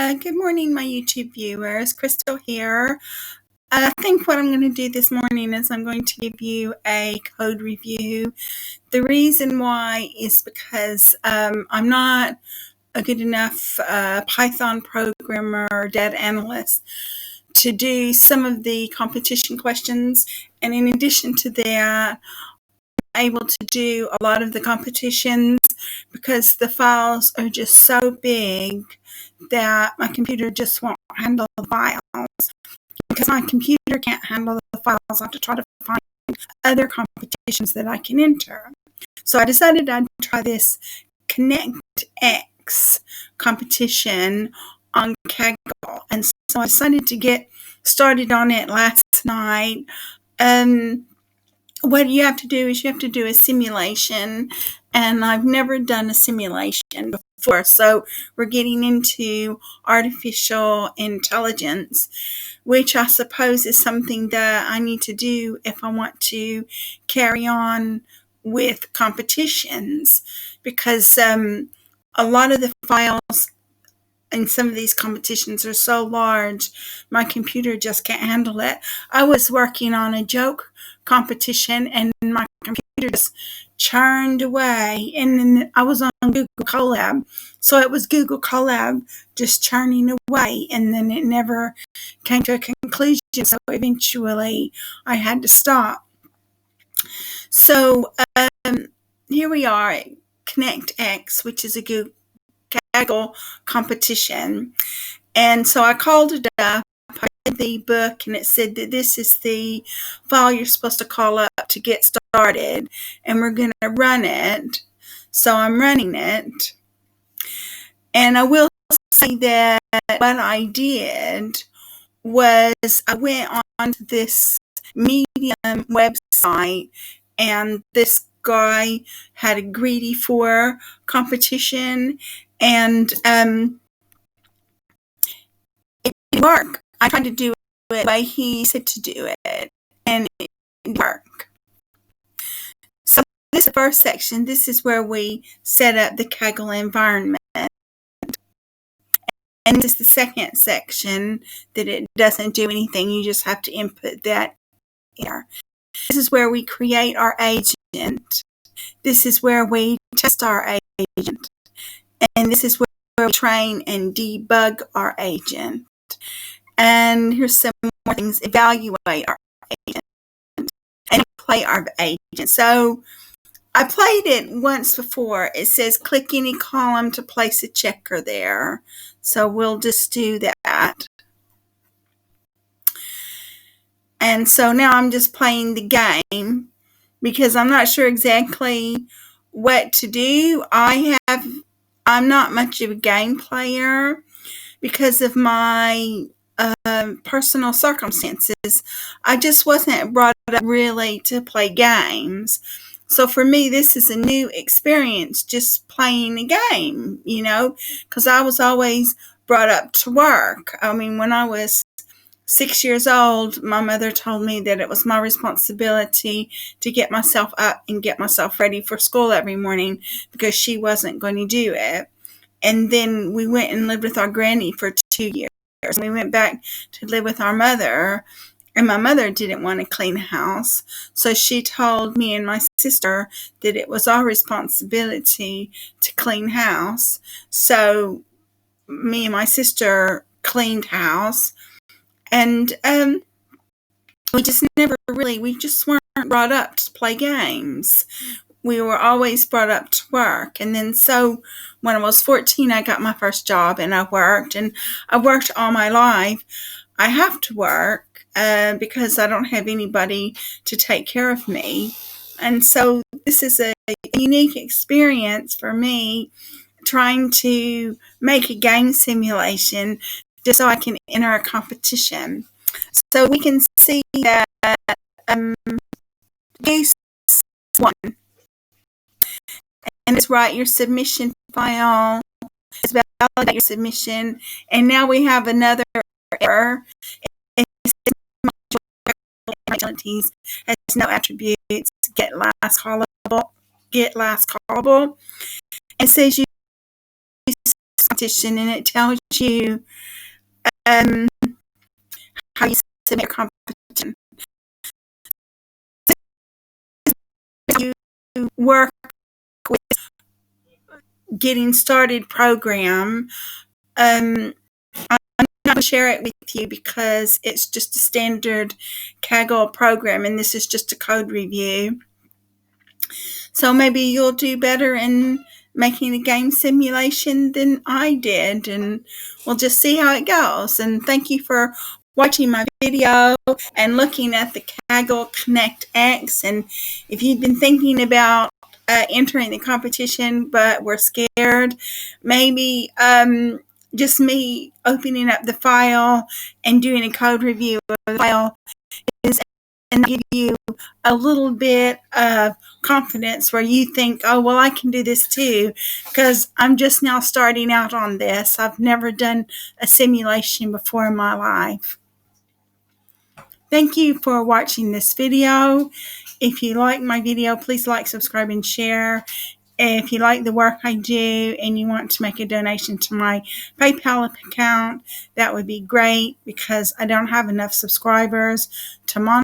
Good morning, my YouTube viewers. Crystal here. I think what I'm going to do this morning is I'm going to give you a code review. The reason why is because I'm not a good enough Python programmer or data analyst to do some of the competition questions. And in addition to that, I'm able to do a lot of the competitions because the files are just so big that my computer just won't handle the files. Because my computer can't handle the files, I have to try to find other competitions that I can enter. So I decided I'd try this ConnectX competition on Kaggle. And so I decided to get started on it last night. What you have to do is you have to do a simulation, and I've never done a simulation before. So we're getting into artificial intelligence, which I suppose is something that I need to do if I want to carry on with competitions, because a lot of the files in some of these competitions are so large, my computer just can't handle it. I was working on a joke competition and my computer just churned away, and then I was on Google Colab, so it was Google Colab just churning away, and then it never came to a conclusion, so eventually I had to stop. So here we are at ConnectX, which is a Google Kaggle competition. And so I called it up, I read the book, and it said that this is the file you're supposed to call up to get started, and we're going to run it. So I'm running it. And I will say that what I did was I went on to this Medium website, and this guy had a Greedy 4 competition, and it didn't work. I tried to do it the way he said to do it, and it didn't work. So this is the first section. This is where we set up the Kaggle environment. And this is the second section that it doesn't do anything. You just have to input that here. This is where we create our agent. This is where we test our agent. And this is where we train and debug our agent. And here's some more things. Evaluate our agent and play our agent. So I played it once before. It says click any column to place a checker there. So we'll just do that. And so now I'm just playing the game because I'm not sure exactly what to do. I'm not much of a game player because of my personal circumstances. I just wasn't brought up really to play games. So for me, this is a new experience, just playing a game, because I was always brought up to work. I mean, when I was 6 years old, my mother told me that it was my responsibility to get myself up and get myself ready for school every morning because she wasn't going to do it. And then we went and lived with our granny for 2 years. And we went back to live with our mother, and my mother didn't want to clean the house. So she told me and my sister that it was our responsibility to clean house. So me and my sister cleaned house. And we just weren't brought up to play games. We were always brought up to work. And then so when I was 14, I got my first job, and I worked all my life. I have to work because I don't have anybody to take care of me. And so this is a unique experience for me, trying to make a game simulation just so I can enter a competition. So we can see that case 1. And it's write your submission file. It's validate your submission. And now we have another error. It says has no attributes. Get last callable. It says you competition, and it tells you how you submit your competition. You work with Getting Started program. I'm not going to share it with you because it's just a standard Kaggle program, and this is just a code review. So maybe you'll do better in making a game simulation than I did, and we'll just see how it goes. And thank you for watching my video and looking at the Kaggle ConnectX. And if you've been thinking about entering the competition but were scared, maybe just me opening up the file and doing a code review of the file is and give you a little bit of confidence where you think, oh, well, I can do this too, because I'm just now starting out on this. I've never done a simulation before in my life. Thank you for watching this video. If you like my video, please like, subscribe, and share. If you like the work I do and you want to make a donation to my PayPal account, that would be great because I don't have enough subscribers to monitor